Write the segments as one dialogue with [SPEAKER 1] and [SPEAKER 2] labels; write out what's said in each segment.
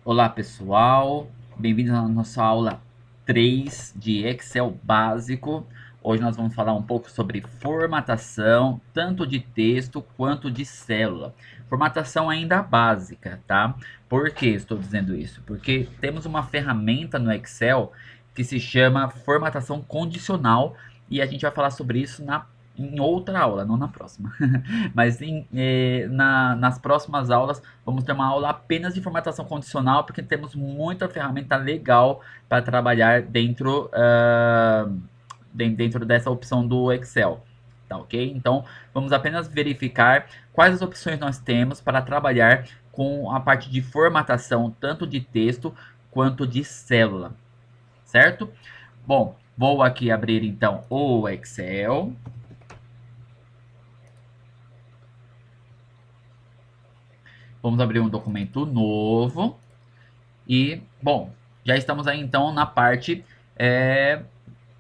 [SPEAKER 1] Olá pessoal, bem-vindos à nossa aula 3 de Excel básico. Hoje nós vamos falar um pouco sobre formatação, tanto de texto quanto de célula. Formatação ainda básica, tá? Por que estou dizendo isso? Porque temos uma ferramenta no Excel que se chama formatação condicional e a gente vai falar sobre isso em outra aula, não na próxima. Mas nas próximas aulas vamos ter uma aula apenas de formatação condicional, porque temos muita ferramenta legal para trabalhar dentro dessa opção do Excel. Tá ok? Então vamos apenas verificar quais as opções nós temos para trabalhar com a parte de formatação, tanto de texto quanto de célula, certo? Bom, vou aqui abrir então o Excel. Vamos abrir um documento novo. E, bom, já estamos aí então na parte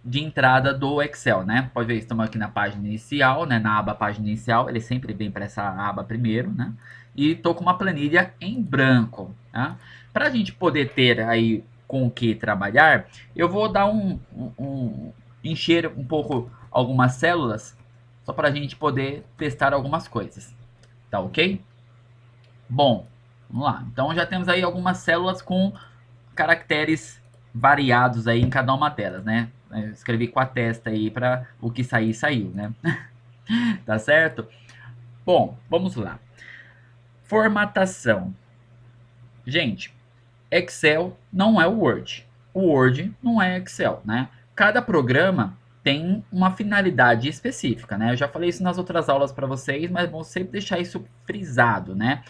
[SPEAKER 1] de entrada do Excel, né? Pode ver, estamos aqui na página inicial, né? Na aba página inicial, ele sempre vem para essa aba primeiro, né? E estou com uma planilha em branco, tá? Para a gente poder ter aí com o que trabalhar, eu vou dar encher um pouco algumas células, só para a gente poder testar algumas coisas, tá ok? Bom, vamos lá. Então já temos aí algumas células com caracteres variados aí em cada uma delas, né? Eu escrevi com a testa aí para o que sair, saiu, né? Tá certo? Bom, vamos lá. Formatação. Gente, Excel não é o Word. O Word não é Excel, né? Cada programa tem uma finalidade específica, né? Eu já falei isso nas outras aulas para vocês, mas vamos sempre deixar isso frisado, né?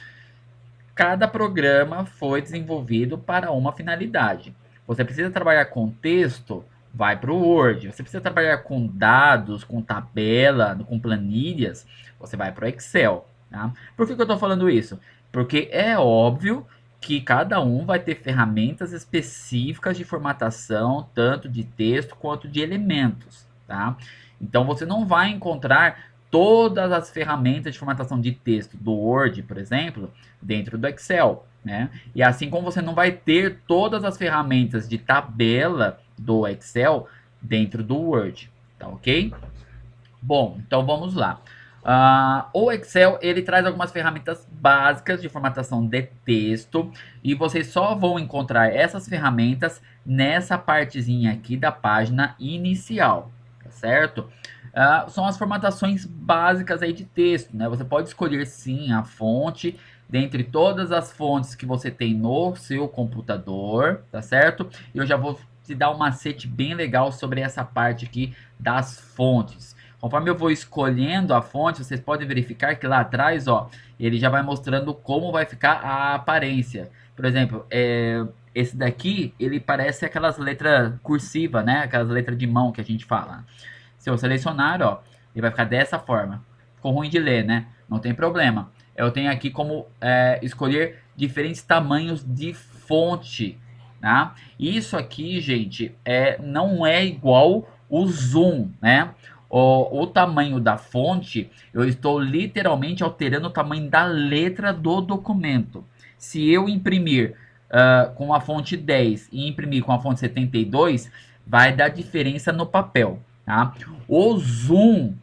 [SPEAKER 1] Cada programa foi desenvolvido para uma finalidade. Você precisa trabalhar com texto, vai para o Word. Você precisa trabalhar com dados, com tabela, com planilhas, você vai para o Excel. Tá? Por que eu estou falando isso? Porque é óbvio que cada um vai ter ferramentas específicas de formatação, tanto de texto quanto de elementos. Tá? Então você não vai encontrar todas as ferramentas de formatação de texto do Word, por exemplo, dentro do Excel, né? E assim como você não vai ter todas as ferramentas de tabela do Excel dentro do Word, tá ok? Bom, então vamos lá. O Excel ele traz algumas ferramentas básicas de formatação de texto e vocês só vão encontrar essas ferramentas nessa partezinha aqui da página inicial, tá certo? São as formatações básicas aí de texto, né? Você pode escolher sim a fonte dentre todas as fontes que você tem no seu computador, tá certo? E eu já vou te dar um macete bem legal sobre essa parte aqui das fontes. Conforme eu vou escolhendo a fonte, vocês podem verificar que lá atrás, ó, ele já vai mostrando como vai ficar a aparência. Por exemplo, esse daqui, ele parece aquelas letras cursivas, né? Aquelas letras de mão que a gente fala. Se eu selecionar, ó, ele vai ficar dessa forma. Ficou ruim de ler, né? Não tem problema. Eu tenho aqui como escolher diferentes tamanhos de fonte, tá? Isso aqui, gente, não é igual o zoom, né? O tamanho da fonte, eu estou literalmente alterando o tamanho da letra do documento. Se eu imprimir com a fonte 10 e imprimir com a fonte 72, vai dar diferença no papel. Tá? O zoom,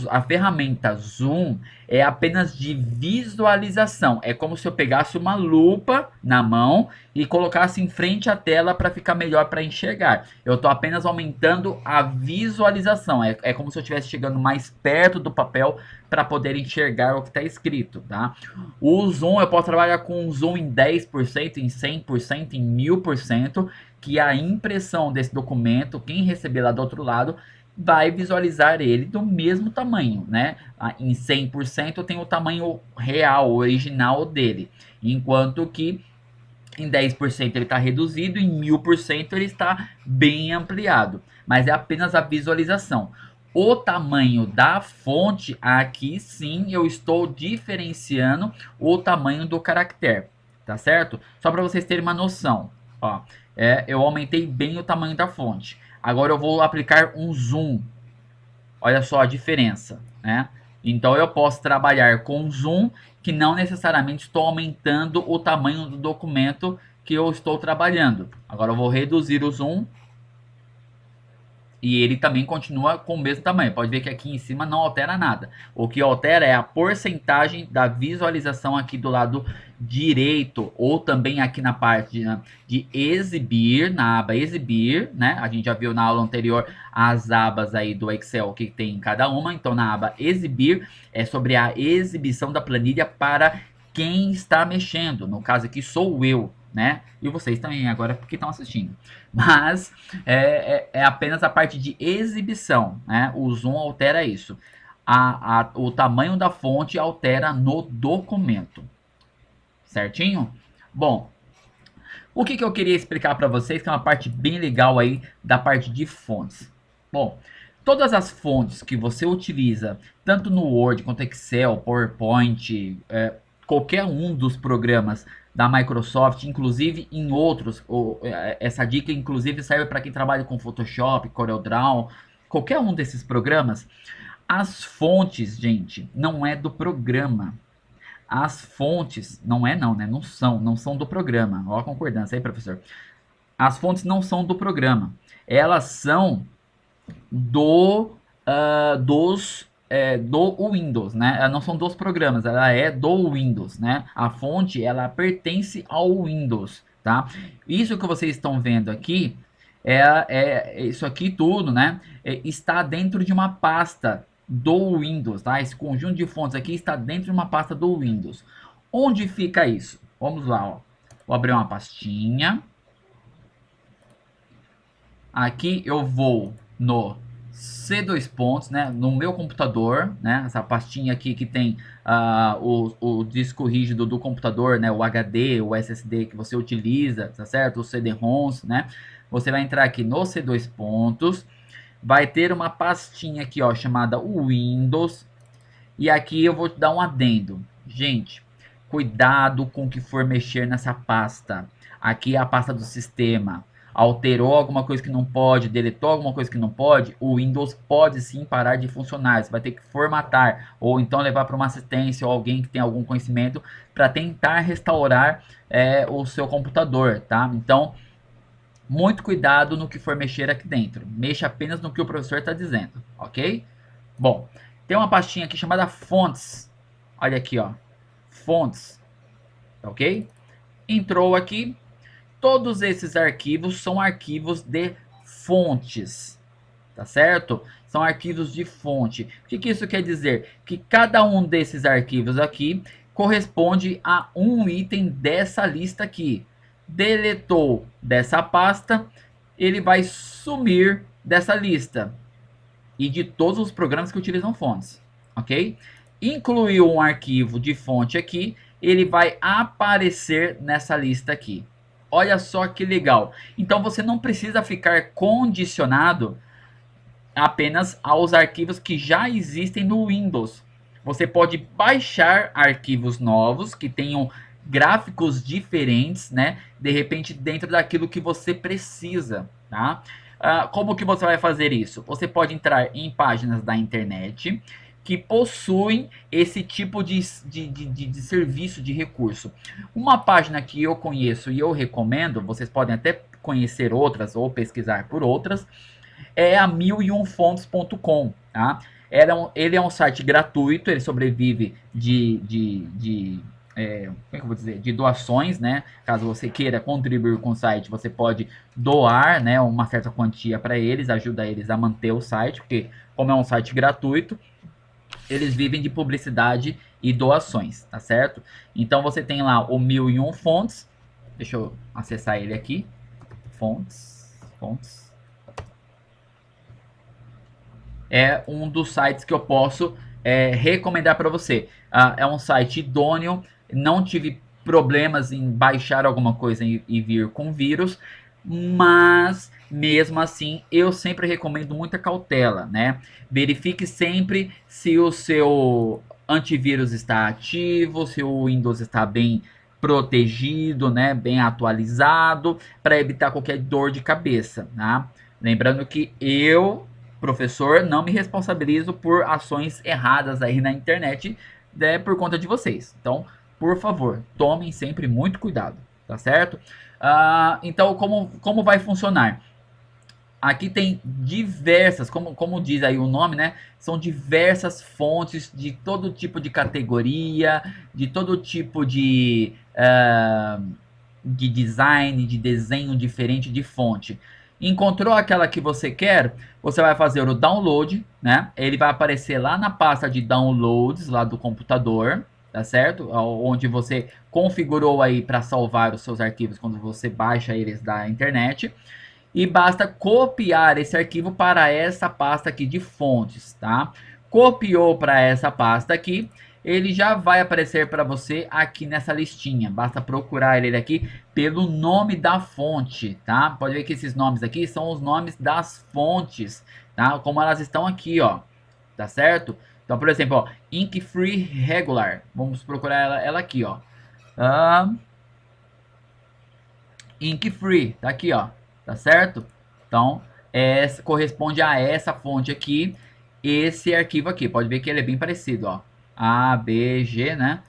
[SPEAKER 1] a ferramenta zoom é apenas de visualização. É como se eu pegasse uma lupa na mão e colocasse em frente à tela para ficar melhor para enxergar. Eu estou apenas aumentando a visualização. É como se eu estivesse chegando mais perto do papel para poder enxergar o que está escrito. Tá? O zoom eu posso trabalhar com um zoom em 10%, em 100%, em 1000%, que a impressão desse documento, quem receber lá do outro lado, vai visualizar ele do mesmo tamanho, né? Em 100% tem o tamanho real, original dele, enquanto que em 10% ele está reduzido, em 1000% ele está bem ampliado, mas é apenas a visualização. O tamanho da fonte, aqui sim eu estou diferenciando o tamanho do caractere, tá certo? Só para vocês terem uma noção, ó, eu aumentei bem o tamanho da fonte. Agora eu vou aplicar um zoom. Olha só a diferença, né? Então eu posso trabalhar com zoom, que não necessariamente estou aumentando o tamanho do documento que eu estou trabalhando. Agora eu vou reduzir o zoom. E ele também continua com o mesmo tamanho. Pode ver que aqui em cima não altera nada. O que altera é a porcentagem da visualização aqui do lado direito. Ou também aqui na parte de exibir, na aba exibir, né? A gente já viu na aula anterior as abas aí do Excel que tem em cada uma. Então na aba exibir é sobre a exibição da planilha para quem está mexendo. No caso aqui sou eu, né? E vocês também agora porque estão assistindo. Mas é apenas a parte de exibição, né? O zoom altera isso. O tamanho da fonte altera no documento. Certinho? Bom, o que eu queria explicar para vocês, que é uma parte bem legal aí da parte de fontes. Bom, todas as fontes que você utiliza, tanto no Word quanto Excel, PowerPoint, qualquer um dos programas da Microsoft, inclusive em outros, essa dica inclusive serve para quem trabalha com Photoshop, CorelDRAW, qualquer um desses programas. As fontes, gente, não é do programa. As fontes, não é não, né? Não são do programa. Ó a concordância aí, professor. As fontes não são do programa. Elas são do Windows, né? Elas não são dos programas, ela é do Windows, né? A fonte, ela pertence ao Windows, tá? Isso que vocês estão vendo aqui, isso aqui tudo, né? Está dentro de uma pasta do Windows, tá? Esse conjunto de fontes aqui está dentro de uma pasta do Windows. Onde fica isso? Vamos lá, ó. Vou abrir uma pastinha. Aqui eu vou no C2 pontos, né, no meu computador, né, essa pastinha aqui que tem o disco rígido do computador, né, o HD, o SSD que você utiliza, tá certo? Os CD-ROMs, né? Você vai entrar aqui no C2 pontos, vai ter uma pastinha aqui, ó, chamada Windows, e aqui eu vou te dar um adendo. Gente, cuidado com o que for mexer nessa pasta. Aqui é a pasta do sistema. Alterou alguma coisa que não pode, deletou alguma coisa que não pode, o Windows pode sim parar de funcionar. Você vai ter que formatar, ou então levar para uma assistência ou alguém que tem algum conhecimento para tentar restaurar o seu computador, tá? Então, muito cuidado no que for mexer aqui dentro. Mexa apenas no que o professor está dizendo, ok? Bom, tem uma pastinha aqui chamada fontes. Olha aqui, ó. Fontes, ok? Entrou aqui. Todos esses arquivos são arquivos de fontes, tá certo? São arquivos de fonte. O que isso quer dizer? Que cada um desses arquivos aqui corresponde a um item dessa lista aqui. Deletou dessa pasta, ele vai sumir dessa lista e de todos os programas que utilizam fontes, ok? Incluiu um arquivo de fonte aqui, ele vai aparecer nessa lista aqui. Olha só que legal. Então você não precisa ficar condicionado apenas aos arquivos que já existem no Windows. Você pode baixar arquivos novos que tenham gráficos diferentes, né? De repente dentro daquilo que você precisa, tá? Como que você vai fazer isso? Você pode entrar em páginas da internet que possuem esse tipo de serviço, de recurso. Uma página que eu conheço e eu recomendo, vocês podem até conhecer outras ou pesquisar por outras, é a 1001fontes.com, tá? Ele é um site gratuito, ele sobrevive como é que eu vou dizer? De doações, né? Caso você queira contribuir com o site, você pode doar, né, uma certa quantia para eles, ajuda eles a manter o site, porque como é um site gratuito, eles vivem de publicidade e doações, tá certo? Então você tem lá o 1001 fontes. Deixa eu acessar ele aqui. Fontes. É um dos sites que eu posso recomendar para você. É um site idôneo. Não tive problemas em baixar alguma coisa e vir com vírus, mas mesmo assim eu sempre recomendo muita cautela, né? Verifique sempre se o seu antivírus está ativo, se o Windows está bem protegido, né? Bem atualizado, para evitar qualquer dor de cabeça, tá? Lembrando que eu, professor, não me responsabilizo por ações erradas aí na internet, por conta de vocês. Então, por favor, tomem sempre muito cuidado. tá certo? Então, como vai funcionar? Aqui tem diversas, como diz aí o nome, né? São diversas fontes de todo tipo de categoria, de todo tipo de design, de desenho diferente de fonte. Encontrou aquela que você quer? Você vai fazer o download, né? Ele vai aparecer lá na pasta de downloads lá do computador, tá certo? Onde você configurou aí para salvar os seus arquivos quando você baixa eles da internet. E basta copiar esse arquivo para essa pasta aqui de fontes, tá? Copiou para essa pasta aqui, ele já vai aparecer para você aqui nessa listinha. Basta procurar ele aqui pelo nome da fonte, tá? Pode ver que esses nomes aqui são os nomes das fontes, tá? Como elas estão aqui, ó, tá certo? Então, por exemplo, ó, Ink Free Regular. Vamos procurar ela aqui, ó. Ink Free, tá aqui, ó, tá certo? Então, essa corresponde a essa fonte aqui, esse arquivo aqui. Pode ver que ele é bem parecido, ó. ABG, né?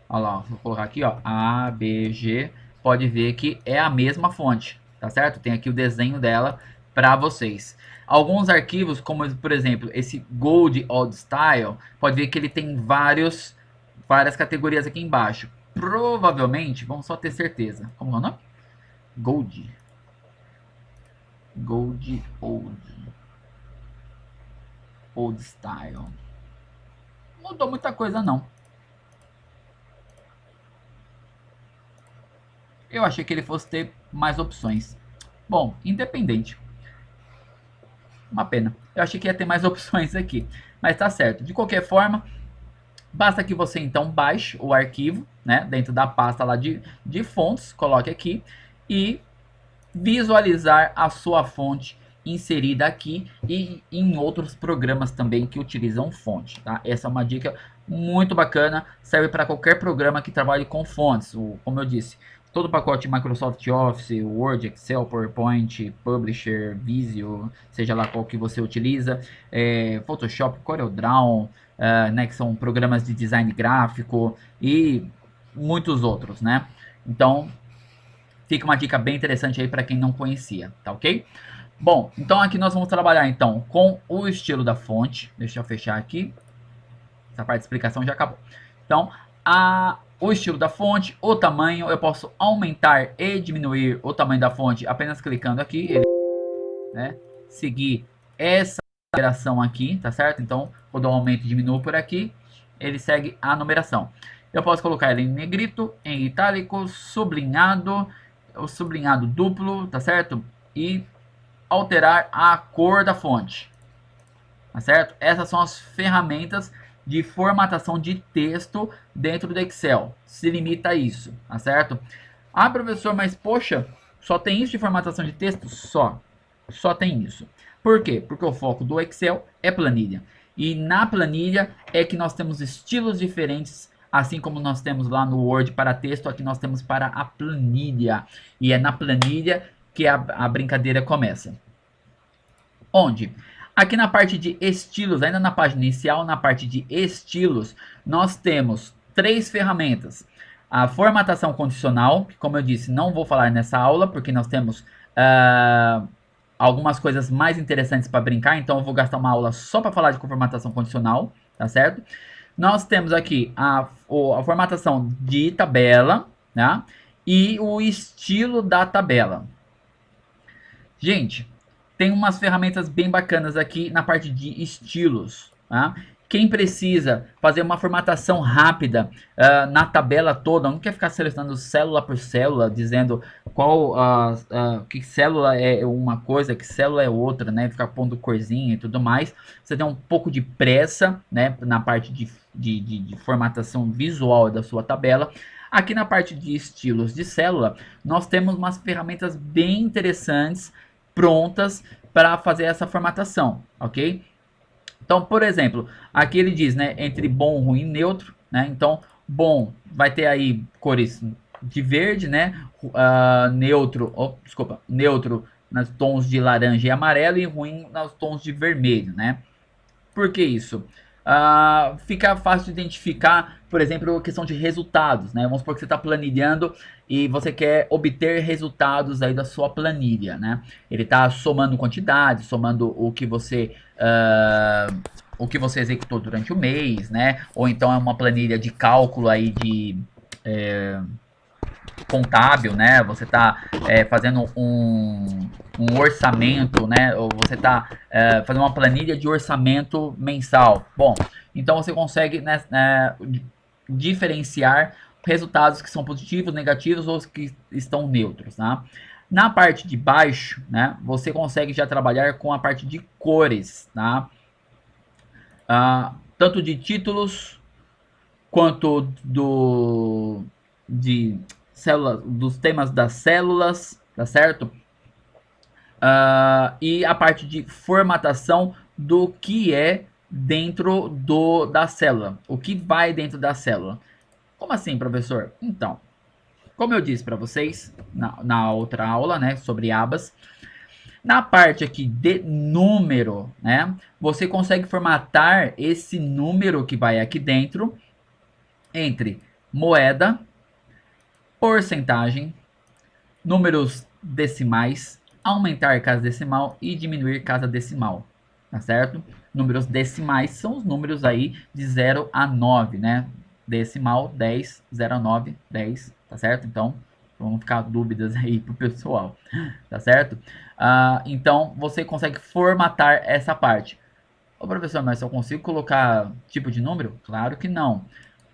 [SPEAKER 1] Olha lá, vou colocar aqui, ó, ABG. Pode ver que é a mesma fonte, tá certo? Tem aqui o desenho dela para vocês. Alguns arquivos, como por exemplo, esse Gold Old Style, pode ver que ele tem várias categorias aqui embaixo. Provavelmente, vamos só ter certeza. Como é o nome? Gold. Gold Old Style. Não mudou muita coisa não. Eu achei que ele fosse ter mais opções. Bom, independente. Uma pena. Eu achei que ia ter mais opções aqui. Mas tá certo. De qualquer forma, basta que você então baixe o arquivo, né? Dentro da pasta lá de fontes. Coloque aqui. E visualizar a sua fonte inserida aqui e em outros programas também que utilizam fonte, tá? Essa é uma dica muito bacana, serve para qualquer programa que trabalhe com fontes. Como eu disse, todo o pacote Microsoft Office, Word, Excel, PowerPoint, Publisher, Visio, seja lá qual que você utiliza, Photoshop, CorelDRAW, né, que são programas de design gráfico e muitos outros, né? Então, fica uma dica bem interessante aí para quem não conhecia, tá ok? Bom, então aqui nós vamos trabalhar então com o estilo da fonte. Deixa eu fechar aqui. Essa parte de explicação já acabou. Então, o estilo da fonte, o tamanho, eu posso aumentar e diminuir o tamanho da fonte apenas clicando aqui, ele, né, seguir essa numeração aqui, tá certo? Então, quando eu aumento e diminuo por aqui, ele segue a numeração. Eu posso colocar ele em negrito, em itálico, sublinhado, o sublinhado duplo, tá certo? E alterar a cor da fonte, tá certo? Essas são as ferramentas de formatação de texto dentro do Excel. Se limita a isso, tá certo? Ah, professor, mas poxa, só tem isso de formatação de texto? Só tem isso. Por quê? Porque o foco do Excel é planilha. E na planilha é que nós temos estilos diferentes, assim como nós temos lá no Word para texto, aqui nós temos para a planilha. E é na planilha que a brincadeira começa. Onde? Aqui na parte de estilos, ainda na página inicial, na parte de estilos, nós temos 3 ferramentas. A formatação condicional, que como eu disse, não vou falar nessa aula, porque nós temos algumas coisas mais interessantes para brincar, então eu vou gastar uma aula só para falar de formatação condicional, tá certo? Nós temos aqui a formatação de tabela, né? E o estilo da tabela. Gente, tem umas ferramentas bem bacanas aqui na parte de estilos, tá? Quem precisa fazer uma formatação rápida na tabela toda, não quer ficar selecionando célula por célula, dizendo qual que célula é uma coisa, que célula é outra, né? Ficar pondo corzinha e tudo mais. Você tem um pouco de pressa, né? Na parte de formatação visual da sua tabela. Aqui na parte de estilos de célula, nós temos umas ferramentas bem interessantes prontas para fazer essa formatação, ok? Então, por exemplo, aqui ele diz, né, entre bom, ruim e neutro, né? Então, bom vai ter aí cores de verde, né? Neutro nos tons de laranja e amarelo e ruim nos tons de vermelho, né? Por que isso? fica fácil de identificar, por exemplo, a questão de resultados, né? Vamos supor que você está planilhando e você quer obter resultados aí da sua planilha, né? Ele está somando quantidades, somando o que você executou durante o mês, né? Ou então é uma planilha de cálculo aí de contábil, né? Você está fazendo um orçamento, né? Ou você está fazendo uma planilha de orçamento mensal. Bom, então você consegue, né, diferenciar resultados que são positivos, negativos ou que estão neutros, tá? Na parte de baixo, né, você consegue já trabalhar com a parte de cores, tá? Tanto de títulos quanto de células, dos temas das células, tá certo? E a parte de formatação do que é dentro da célula, o que vai dentro da célula. Como assim, professor? Então, como eu disse para vocês na outra aula, né, sobre abas, na parte aqui de número, né, você consegue formatar esse número que vai aqui dentro entre moeda, porcentagem, números decimais, aumentar casa decimal e diminuir casa decimal, tá certo? Números decimais são os números aí de 0 a 9, né? Decimal 10, 0 a 9, 10, tá certo? Então, vão ficar dúvidas aí pro pessoal, tá certo? Então, você consegue formatar essa parte. Ô professor, mas eu consigo colocar tipo de número? Claro que não.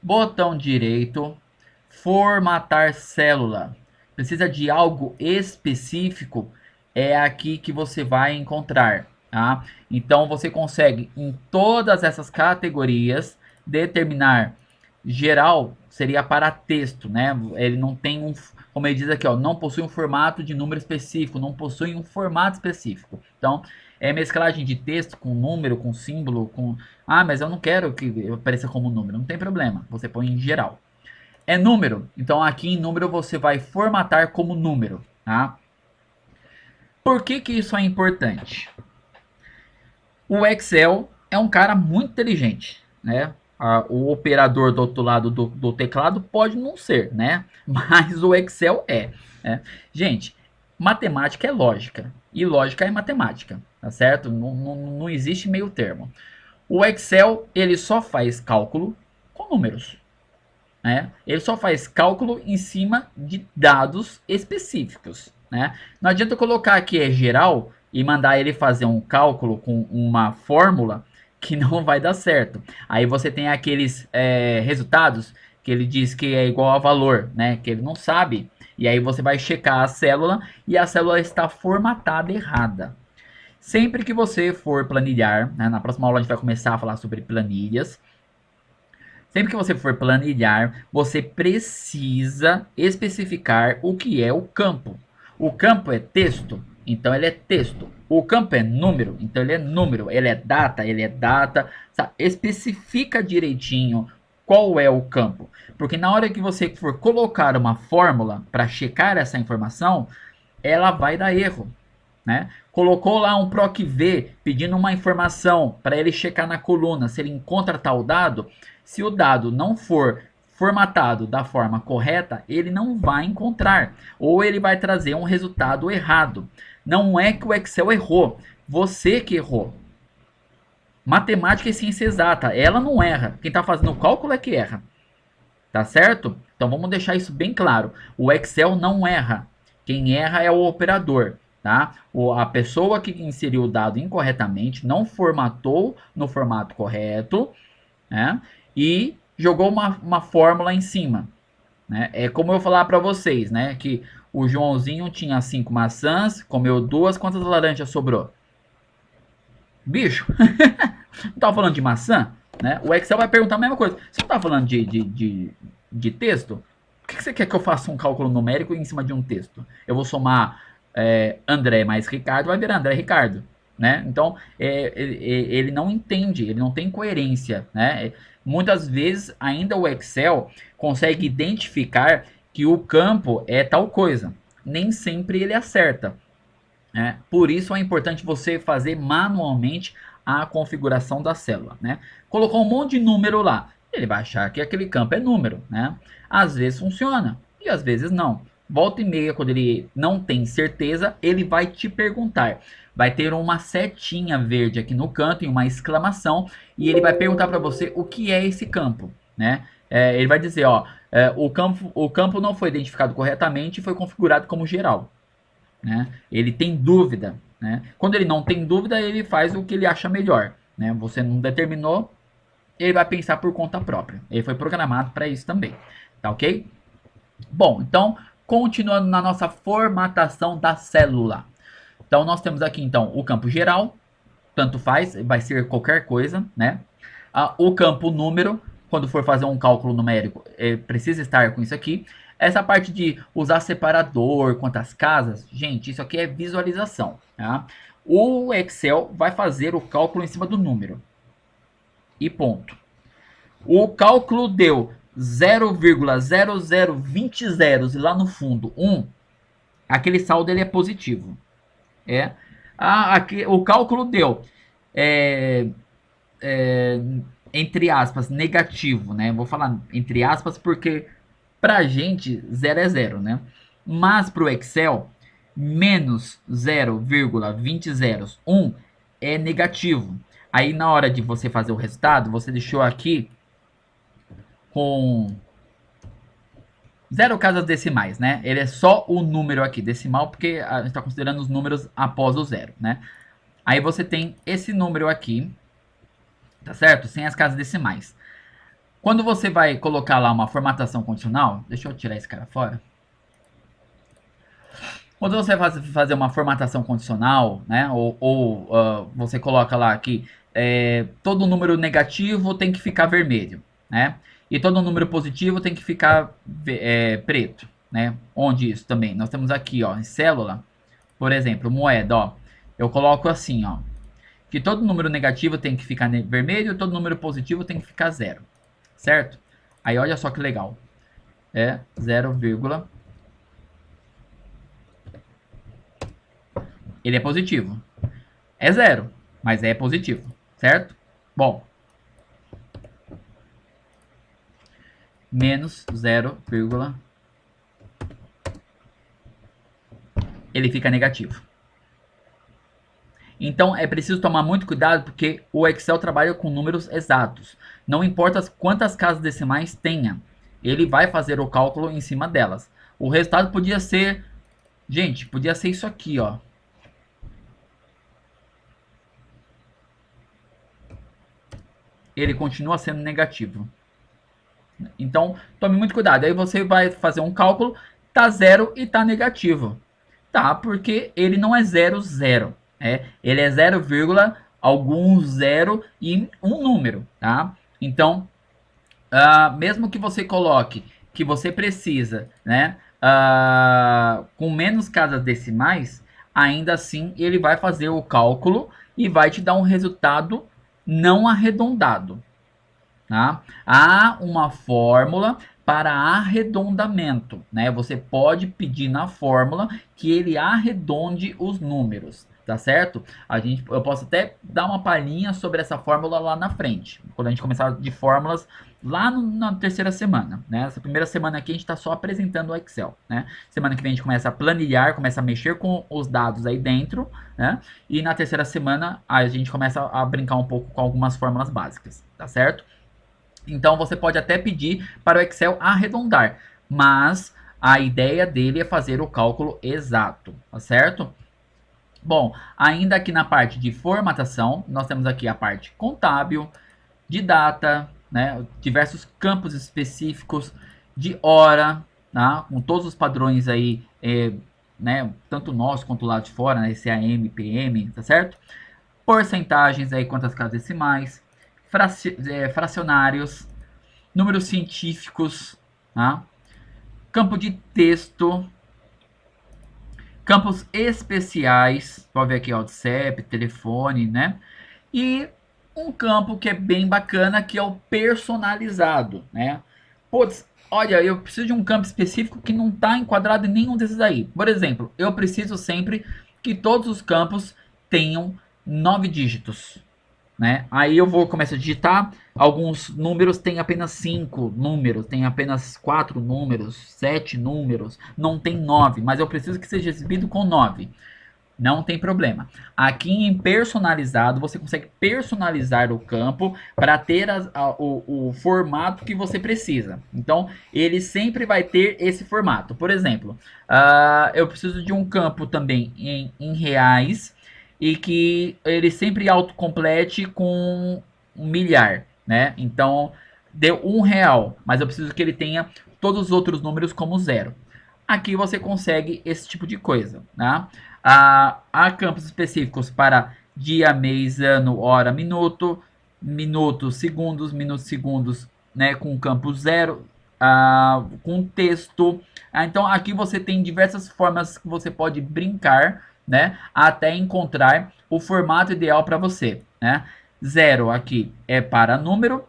[SPEAKER 1] Botão direito, formatar célula. Precisa de algo específico, é aqui que você vai encontrar, tá? Então você consegue em todas essas categorias determinar geral seria para texto, né? Ele não tem como ele diz aqui, ó, não possui um formato de número específico, não possui um formato específico. Então, é mesclagem de texto com número, com símbolo, com mas eu não quero que apareça como número, não tem problema, você põe em geral. É número, então aqui em número você vai formatar como número, tá? Por que que isso é importante? O Excel é um cara muito inteligente, né? O operador do outro lado do teclado pode não ser, né? Mas o Excel é, né? Gente, matemática é lógica e lógica é matemática, tá certo? Não existe meio termo. O Excel ele só faz cálculo com números, né? Ele só faz cálculo em cima de dados específicos, né? Não adianta eu colocar aqui geral e mandar ele fazer um cálculo com uma fórmula que não vai dar certo. Aí você tem aqueles resultados que ele diz que é igual a valor, né? Que ele não sabe. E aí você vai checar a célula e a célula está formatada errada. Sempre que você for planilhar, né, na próxima aula a gente vai começar a falar sobre planilhas. Sempre que você for planilhar, você precisa especificar o que é o campo. O campo é texto, então ele é texto. O campo é número, então ele é número. Ele é data, ele é data. Sabe? Especifica direitinho qual é o campo. Porque na hora que você for colocar uma fórmula para checar essa informação, ela vai dar erro. Né? Colocou lá um PROC-V pedindo uma informação para ele checar na coluna se ele encontra tal dado. Se o dado não for formatado da forma correta, ele não vai encontrar, ou ele vai trazer um resultado errado. Não é que o Excel errou, você que errou. Matemática é ciência exata, ela não erra. Quem está fazendo o cálculo é que erra. Tá certo? Então vamos deixar isso bem claro. O Excel não erra. Quem erra é o operador. Tá? A pessoa que inseriu o dado incorretamente não formatou no formato correto, né? E jogou uma fórmula em cima, né? É como eu falar para vocês, né? Que o Joãozinho tinha 5 maçãs, comeu 2, quantas laranjas sobrou? Bicho, não tava falando de maçã, né? O Excel vai perguntar a mesma coisa. Você não tá falando de texto? Por que você quer que eu faça um cálculo numérico em cima de um texto? Eu vou somar André mais Ricardo, vai virar André Ricardo, né? Então, ele não entende, ele não tem coerência, né? Muitas vezes, ainda o Excel consegue identificar que o campo é tal coisa. Nem sempre ele acerta. Por isso é importante você fazer manualmente a configuração da célula, né? Colocou um monte de número lá, ele vai achar que aquele campo é número, né? Às vezes funciona e às vezes não. Volta e meia, quando ele não tem certeza, ele vai te perguntar. Vai ter uma setinha verde aqui no canto e uma exclamação, e ele vai perguntar para você o que é esse campo, né? Ele vai dizer, ó, o campo não foi identificado corretamente e foi configurado como geral, né? Ele tem dúvida, né? Quando ele não tem dúvida, ele faz o que ele acha melhor, né? Você não determinou, ele vai pensar por conta própria. Ele foi programado para isso também, tá ok? Bom, então, continuando na nossa formatação da célula. Então, nós temos aqui, então, o campo geral, tanto faz, vai ser qualquer coisa, né? O campo número, quando for fazer um cálculo numérico, precisa estar com isso aqui. Essa parte de usar separador, quantas casas, gente, isso aqui é visualização, tá? O Excel vai fazer o cálculo em cima do número. E ponto. O cálculo deu 0,0020 zeros e lá no fundo 1, aquele saldo ele é positivo. Aqui, o cálculo deu entre aspas negativo, né? Vou falar entre aspas porque pra gente 0 é 0, né? Mas pro Excel menos 0,20 zeros 1 é negativo. Aí na hora de você fazer o resultado, você deixou aqui com 0 casas decimais, né? Ele é só o número aqui, decimal, porque a gente está considerando os números após o zero, né? Aí você tem esse número aqui, tá certo? Sem as casas decimais. Quando você vai colocar lá uma formatação condicional, deixa eu tirar esse cara fora. Quando você vai fazer uma formatação condicional, né? Você coloca lá que todo número negativo tem que ficar vermelho, né? E todo número positivo tem que ficar preto, né? Onde isso também? Nós temos aqui, ó, em célula, por exemplo, moeda, ó. Eu coloco assim, ó, que todo número negativo tem que ficar vermelho, todo número positivo tem que ficar zero, certo? Aí olha só que legal, 0, ele é positivo, é zero, mas é positivo, certo? Bom, menos 0, ele fica negativo. Então é preciso tomar muito cuidado porque o Excel trabalha com números exatos. Não importa quantas casas decimais tenha, ele vai fazer o cálculo em cima delas. O resultado podia ser, gente, podia ser isso aqui, ó. Ele continua sendo negativo. Então, tome muito cuidado. Aí você vai fazer um cálculo, tá zero e tá negativo. Tá, porque ele não é 0, 0. Ele é 0, algum zero e um número, tá? Então, mesmo que você coloque que você precisa, né, com menos casas decimais, ainda assim ele vai fazer o cálculo e vai te dar um resultado não arredondado. Tá? Há uma fórmula para arredondamento, né? Você pode pedir na fórmula que ele arredonde os números, tá certo? Eu posso até dar uma palhinha sobre essa fórmula lá na frente, quando a gente começar de fórmulas lá na terceira semana, né? Essa primeira semana aqui a gente está só apresentando o Excel, né? Semana que vem a gente começa a planilhar, começa a mexer com os dados aí dentro, né? E na terceira semana a gente começa a brincar um pouco com algumas fórmulas básicas, tá certo? Então você pode até pedir para o Excel arredondar, mas a ideia dele é fazer o cálculo exato, tá certo? Bom, ainda aqui na parte de formatação, nós temos aqui a parte contábil, de data, né, diversos campos específicos, de hora, tá? Com todos os padrões aí, né, tanto nosso quanto lá de fora, né, CAM, PM, tá certo? Porcentagens aí, quantas casas decimais, fracionários, números científicos, tá? Campo de texto, campos especiais, pode ver aqui, ó, CEP, telefone, né? E um campo que é bem bacana, que é o personalizado, né? Putz, olha, eu preciso de um campo específico que não está enquadrado em nenhum desses aí. Por exemplo, eu preciso sempre que todos os campos tenham 9 dígitos. né? Aí eu vou começar a digitar. Alguns números têm apenas 5 números, tem apenas 4 números, 7 números, não tem 9, mas eu preciso que seja exibido com 9. Não tem problema. Aqui em personalizado, você consegue personalizar o campo para ter o formato que você precisa. Então, ele sempre vai ter esse formato. Por exemplo, eu preciso de um campo também em reais e que ele sempre autocomplete com um milhar, né? Então, deu R$ 1, mas eu preciso que ele tenha todos os outros números como zero. Aqui você consegue esse tipo de coisa, né? Há campos específicos para dia, mês, ano, hora, minuto, minutos, segundos, né, com campo zero, com texto. Então aqui você tem diversas formas que você pode brincar, né, até encontrar o formato ideal para você, né? Zero aqui é para número,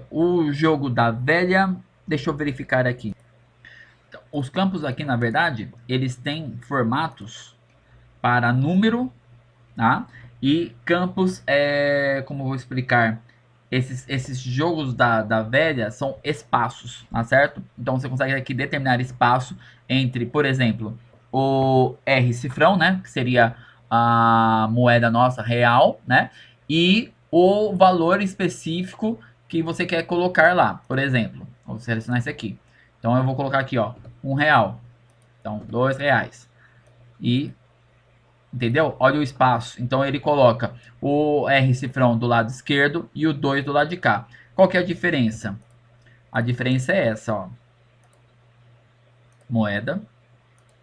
[SPEAKER 1] o jogo da velha. Deixa eu verificar aqui. Os campos aqui, na verdade, eles têm formatos para número, tá? E campos, como eu vou explicar, esses jogos da velha são espaços, tá certo? Então você consegue aqui determinar espaço entre, por exemplo, o R cifrão, né? Que seria a moeda nossa real, né? E o valor específico que você quer colocar lá. Por exemplo, vou selecionar esse aqui. Então eu vou colocar aqui, ó, R$ 1. Então, R$ 2. E, entendeu? Olha o espaço. Então ele coloca o R cifrão do lado esquerdo e o 2 do lado de cá. Qual que é a diferença? A diferença é essa, ó. Moeda.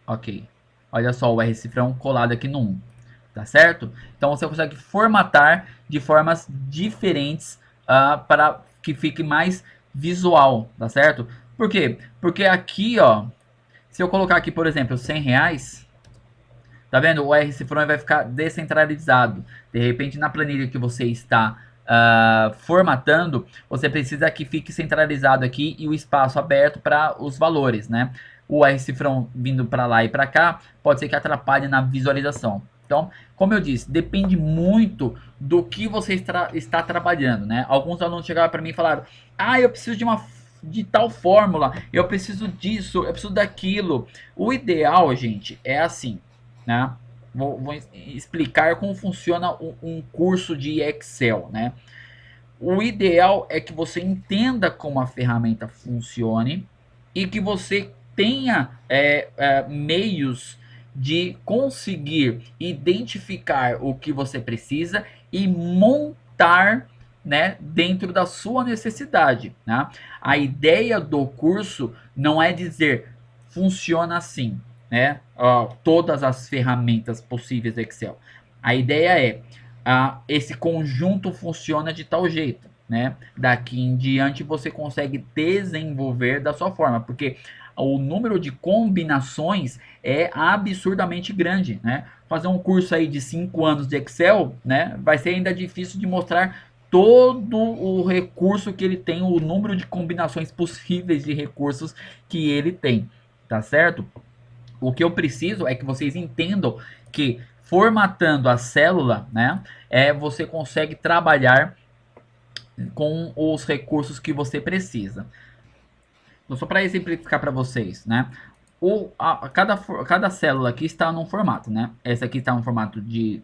[SPEAKER 1] Ok. Olha só o R cifrão colado aqui no 1. Tá certo? Então você consegue formatar de formas diferentes para que fique mais visual, tá certo? Por quê? Porque aqui, ó, se eu colocar aqui, por exemplo, R$ 100, tá vendo? O R cifrão vai ficar descentralizado. De repente, na planilha que você está formatando, você precisa que fique centralizado aqui e o espaço aberto para os valores, né? O R cifrão vindo para lá e para cá, pode ser que atrapalhe na visualização. Então, como eu disse, depende muito do que você está trabalhando, né? Alguns alunos chegaram para mim e falaram: eu preciso de tal fórmula, eu preciso disso, eu preciso daquilo. O ideal, gente, é assim, né? Vou explicar como funciona um curso de Excel, né? O ideal é que você entenda como a ferramenta funcione e que você tenha meios de conseguir identificar o que você precisa e montar, né, dentro da sua necessidade, né? A ideia do curso não é dizer funciona assim, né? Todas as ferramentas possíveis do Excel. A ideia é esse conjunto funciona de tal jeito, né? Daqui em diante você consegue desenvolver da sua forma, porque o número de combinações é absurdamente grande, né? Fazer um curso aí de 5 anos de Excel, né? Vai ser ainda difícil de mostrar todo o recurso que ele tem, o número de combinações possíveis de recursos que ele tem, tá certo? O que eu preciso é que vocês entendam que formatando a célula, né, você consegue trabalhar com os recursos que você precisa. Então, só para exemplificar para vocês, né, cada célula aqui está num formato, né? Essa aqui está no formato de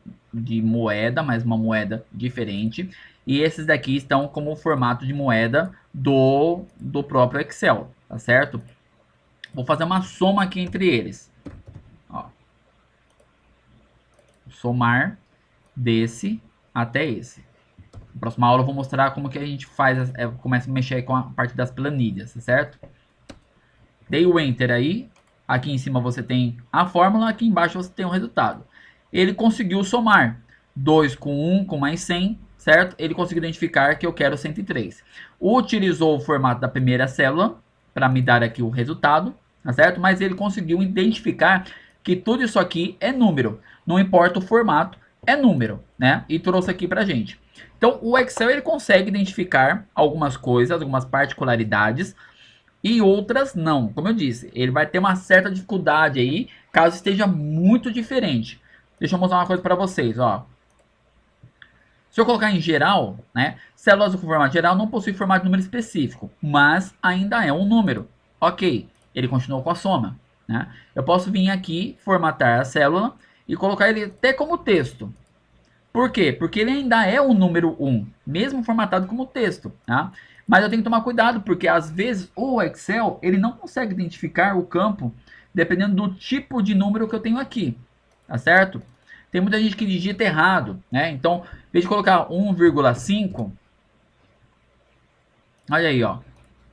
[SPEAKER 1] moeda, mas uma moeda diferente. E esses daqui estão como o formato de moeda do próprio Excel, tá certo? Vou fazer uma soma aqui entre eles. Ó. Somar desse até esse. Na próxima aula eu vou mostrar como que a gente faz, começa a mexer com a parte das planilhas, certo? Dei o Enter aí. Aqui em cima você tem a fórmula, aqui embaixo você tem o resultado. Ele conseguiu somar 2 com 1 com mais 100, certo? Ele conseguiu identificar que eu quero 103. Utilizou o formato da primeira célula para me dar aqui o resultado, tá certo? Mas ele conseguiu identificar que tudo isso aqui é número. Não importa o formato, é número, né? E trouxe aqui pra gente. Então, o Excel ele consegue identificar algumas coisas, algumas particularidades e outras não. Como eu disse, ele vai ter uma certa dificuldade aí, caso esteja muito diferente. Deixa eu mostrar uma coisa para vocês, ó. Se eu colocar em geral, né, células com formato geral não possui formato de número específico, mas ainda é um número. Ok, ele continuou com a soma. Né? Eu posso vir aqui, formatar a célula e colocar ele até como texto. Por quê? Porque ele ainda é o número 1, mesmo formatado como texto. Tá? Mas eu tenho que tomar cuidado, porque às vezes o Excel ele não consegue identificar o campo dependendo do tipo de número que eu tenho aqui. Tá certo? Tem muita gente que digita errado, né? Então, em vez de colocar 1,5, olha aí, ó.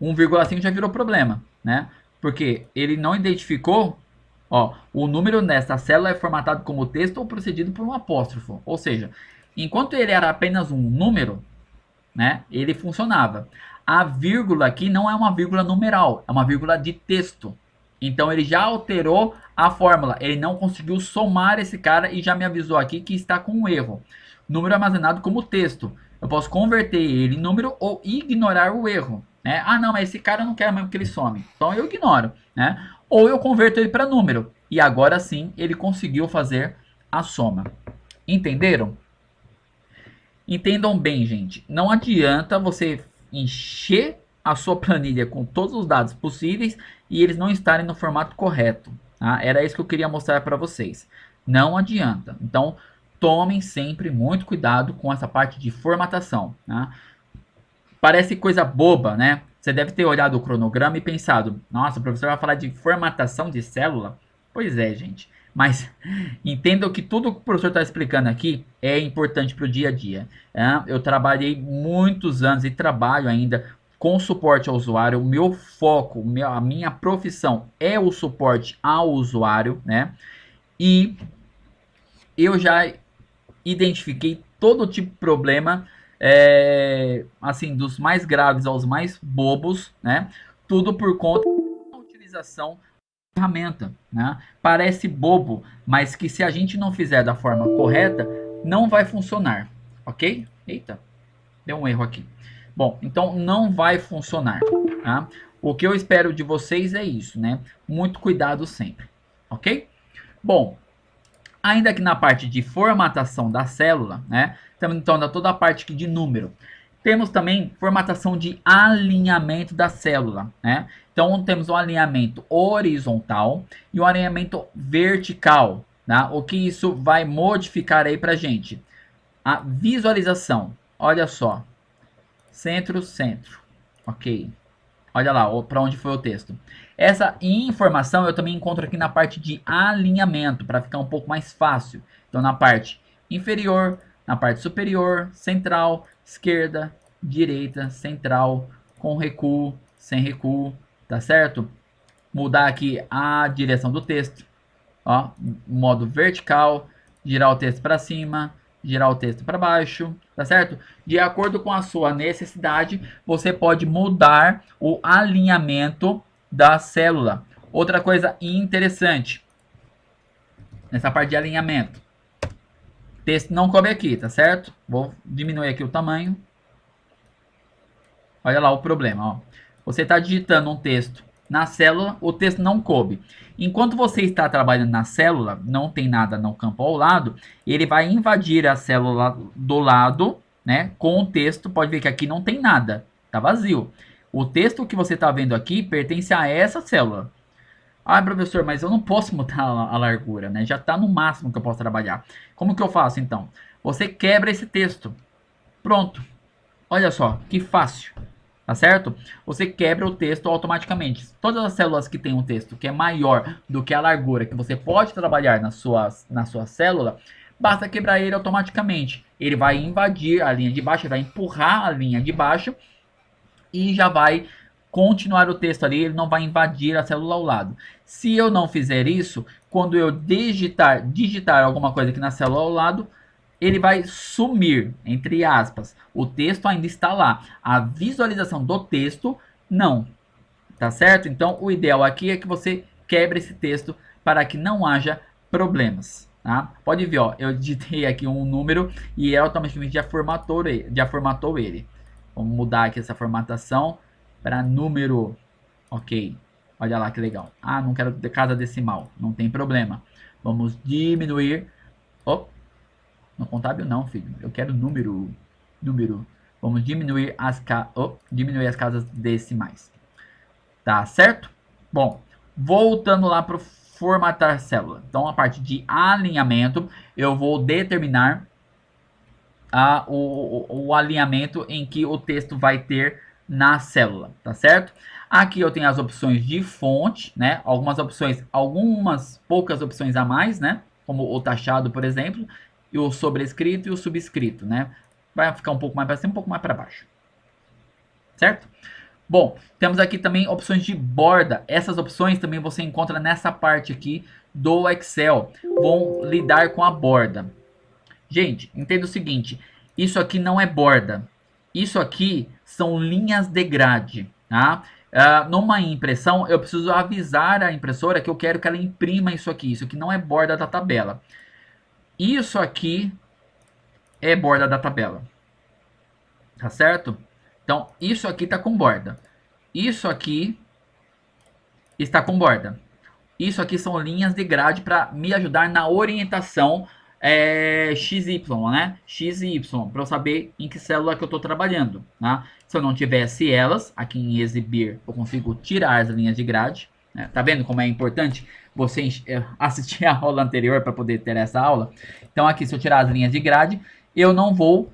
[SPEAKER 1] 1,5 já virou problema, né? Porque ele não identificou, ó, o número nessa célula é formatado como texto ou precedido por um apóstrofo. Ou seja, enquanto ele era apenas um número, né, ele funcionava. A vírgula aqui não é uma vírgula numeral, é uma vírgula de texto. Então ele já alterou a fórmula, ele não conseguiu somar esse cara e já me avisou aqui que está com um erro. Número armazenado como texto. Eu posso converter ele em número ou ignorar o erro. Né? Ah, não, mas esse cara eu não quero mesmo que ele some. Então eu ignoro. Né? Ou eu converto ele para número. E agora sim ele conseguiu fazer a soma. Entenderam? Entendam bem, gente. Não adianta você encher a sua planilha com todos os dados possíveis e eles não estarem no formato correto. Tá? Era isso que eu queria mostrar para vocês. Não adianta. Então, tomem sempre muito cuidado com essa parte de formatação. Tá? Parece coisa boba, né? Você deve ter olhado o cronograma e pensado: nossa, o professor vai falar de formatação de célula? Pois é, gente. Mas entendam que tudo que o professor está explicando aqui é importante para o dia a dia. Eu trabalhei muitos anos e trabalho ainda com suporte ao usuário. O meu foco, a minha profissão é o suporte ao usuário, né? E eu já identifiquei todo tipo de problema, assim, dos mais graves aos mais bobos, né? Tudo por conta da utilização ferramenta, né? Parece bobo, mas que se a gente não fizer da forma correta, não vai funcionar, ok? Eita, deu um erro aqui. Bom, então não vai funcionar, tá? O que eu espero de vocês é isso, né? Muito cuidado sempre, ok? Bom, ainda aqui na parte de formatação da célula, né? Temos então toda a parte aqui de número. Temos também formatação de alinhamento da célula, né? Então temos um alinhamento horizontal e um alinhamento vertical, tá? O que isso vai modificar aí pra gente? A visualização. Olha só. Centro, centro. Ok. Olha lá, para onde foi o texto. Essa informação eu também encontro aqui na parte de alinhamento, para ficar um pouco mais fácil. Então, na parte inferior, na parte superior, central, esquerda, direita, central, com recuo, sem recuo, tá certo? Mudar aqui a direção do texto, ó, modo vertical, girar o texto para cima, girar o texto para baixo, tá certo? De acordo com a sua necessidade, você pode mudar o alinhamento da célula. Outra coisa interessante, nessa parte de alinhamento, texto não coube aqui, tá certo? Vou diminuir aqui o tamanho. Olha lá o problema, ó. Você está digitando um texto na célula, o texto não coube. Enquanto você está trabalhando na célula, não tem nada no campo ao lado, ele vai invadir a célula do lado, né, com o texto. Pode ver que aqui não tem nada, tá vazio. O texto que você está vendo aqui pertence a essa célula. Ah, professor, mas eu não posso mudar a largura, né? Já está no máximo que eu posso trabalhar. Como que eu faço então? Você quebra esse texto. Pronto. Olha só, que fácil. Tá certo? Você quebra o texto automaticamente. Todas as células que tem um texto que é maior do que a largura que você pode trabalhar na sua célula, basta quebrar ele automaticamente. Ele vai invadir a linha de baixo, vai empurrar a linha de baixo e já vai continuar o texto ali, ele não vai invadir a célula ao lado. Se eu não fizer isso, quando eu digitar alguma coisa aqui na célula ao lado, ele vai sumir, entre aspas. O texto ainda está lá. A visualização do texto, não. Tá certo? Então, o ideal aqui é que você quebre esse texto para que não haja problemas. Tá? Pode ver, ó, eu digitei aqui um número e automaticamente já formatou ele. Vamos mudar aqui essa formatação para número. Ok. Olha lá que legal. Ah, não quero de casa decimal. Não tem problema. Vamos diminuir. Opa. No contábil não, filho. Eu quero número. Vamos diminuir diminuir as casas decimais. Tá certo? Bom, voltando lá para o formatar célula. Então, a parte de alinhamento, eu vou determinar o alinhamento em que o texto vai ter na célula, tá certo? Aqui eu tenho as opções de fonte, né? Algumas poucas opções a mais, né? Como o taxado, por exemplo, e o sobrescrito e o subscrito, né? Vai ficar um pouco mais para cima, um pouco mais para baixo. Certo? Bom, temos aqui também opções de borda. Essas opções também você encontra nessa parte aqui do Excel. Vão lidar com a borda. Gente, entenda o seguinte. Isso aqui não é borda. Isso aqui são linhas de grade. Tá? Numa impressão, eu preciso avisar a impressora que eu quero que ela imprima isso aqui. Isso aqui não é borda da tabela. Isso aqui é borda da tabela. Tá certo? Então, isso aqui está com borda. Isso aqui está com borda. Isso aqui são linhas de grade para me ajudar na orientação XY, né? X e Y, para eu saber em que célula que eu estou trabalhando. Né? Se eu não tivesse elas, aqui em exibir, eu consigo tirar as linhas de grade. Né? Tá vendo como é importante você assistir a aula anterior para poder ter essa aula? Então aqui, se eu tirar as linhas de grade, eu não vou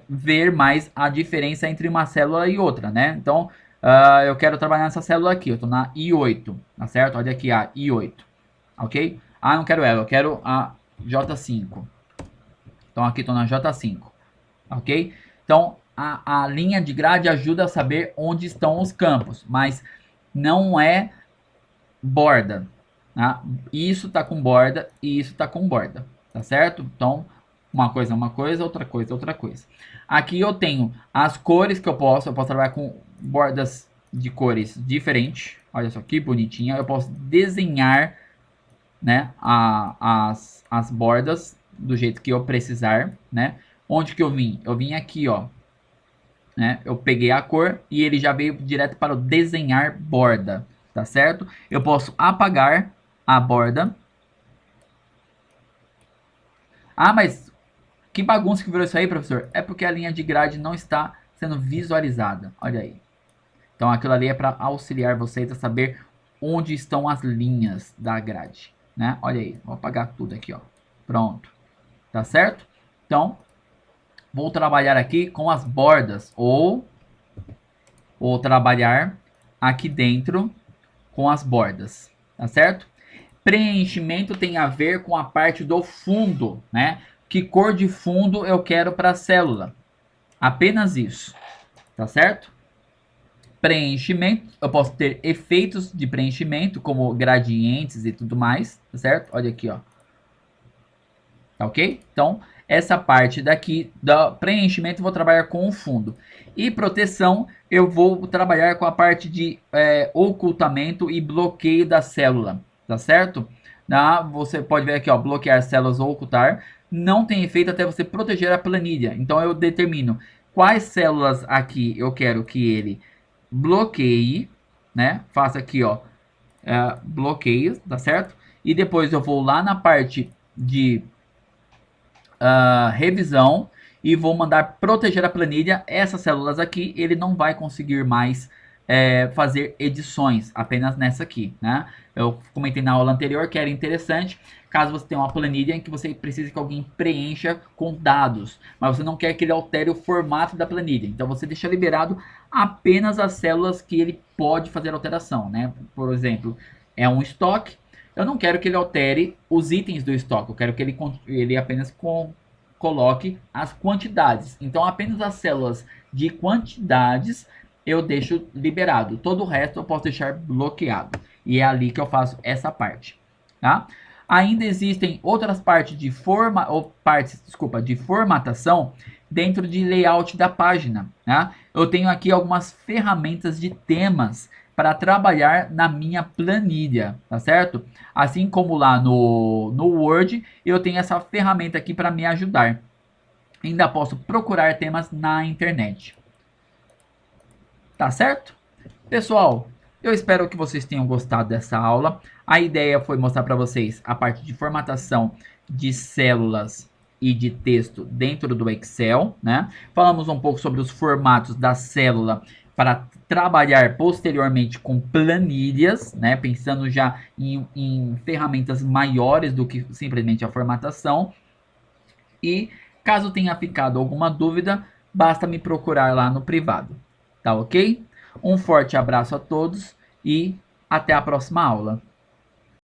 [SPEAKER 1] ver mais a diferença entre uma célula e outra, né? Então, eu quero trabalhar nessa célula aqui, eu estou na I8, tá certo? Olha aqui a I8, ok? Não quero ela, eu quero a J5. Então aqui estou na J5, ok? Então a linha de grade ajuda a saber onde estão os campos, mas não é borda. Tá? Isso está com borda e isso está com borda, tá certo? Então uma coisa é uma coisa, outra coisa é outra coisa. Aqui eu tenho as cores que eu posso trabalhar com bordas de cores diferentes. Olha só que bonitinha. Eu posso desenhar, né, as bordas do jeito que eu precisar, né? Onde que eu vim? Eu vim aqui, ó. Né? Eu peguei a cor e ele já veio direto para o desenhar borda, tá certo? Eu posso apagar a borda. Mas que bagunça que virou isso aí, professor? É porque a linha de grade não está sendo visualizada. Olha aí. Então aquilo ali é para auxiliar vocês a saber onde estão as linhas da grade, né? Olha aí, vou apagar tudo aqui, ó. Pronto. Tá certo? Então, vou trabalhar aqui com as bordas ou trabalhar aqui dentro com as bordas, tá certo? Preenchimento tem a ver com a parte do fundo, né? Que cor de fundo eu quero para a célula. Apenas isso, tá certo? Preenchimento, eu posso ter efeitos de preenchimento, como gradientes e tudo mais, tá certo? Olha aqui, ó. Tá ok? Então, essa parte daqui do preenchimento eu vou trabalhar com o fundo. E proteção, eu vou trabalhar com a parte de ocultamento e bloqueio da célula, tá certo? Você pode ver aqui, ó, bloquear células ou ocultar. Não tem efeito até você proteger a planilha. Então, eu determino quais células aqui eu quero que ele bloqueie, né? Faça aqui, ó, bloqueio, tá certo? E depois eu vou lá na parte de revisão e vou mandar proteger a planilha. Essas células aqui, ele não vai conseguir mais fazer edições, apenas nessa aqui, né? Eu comentei na aula anterior que era interessante caso você tenha uma planilha em que você precise que alguém preencha com dados, mas você não quer que ele altere o formato da planilha, então você deixa liberado apenas as células que ele pode fazer alteração, né? Por exemplo, é um estoque, eu não quero que ele altere os itens do estoque, eu quero que ele apenas coloque as quantidades. Então, apenas as células de quantidades eu deixo liberado. Todo o resto eu posso deixar bloqueado. E é ali que eu faço essa parte. Tá? Ainda existem outras partes de formatação dentro de layout da página. Tá? Eu tenho aqui algumas ferramentas de temas para trabalhar na minha planilha, tá certo? Assim como lá no Word, eu tenho essa ferramenta aqui para me ajudar. Ainda posso procurar temas na internet. Tá certo? Pessoal, eu espero que vocês tenham gostado dessa aula. A ideia foi mostrar para vocês a parte de formatação de células e de texto dentro do Excel, né? Falamos um pouco sobre os formatos da célula para trabalhar posteriormente com planilhas, né? Pensando já em ferramentas maiores do que simplesmente a formatação. E caso tenha ficado alguma dúvida, basta me procurar lá no privado, tá ok? Um forte abraço a todos e até a próxima aula.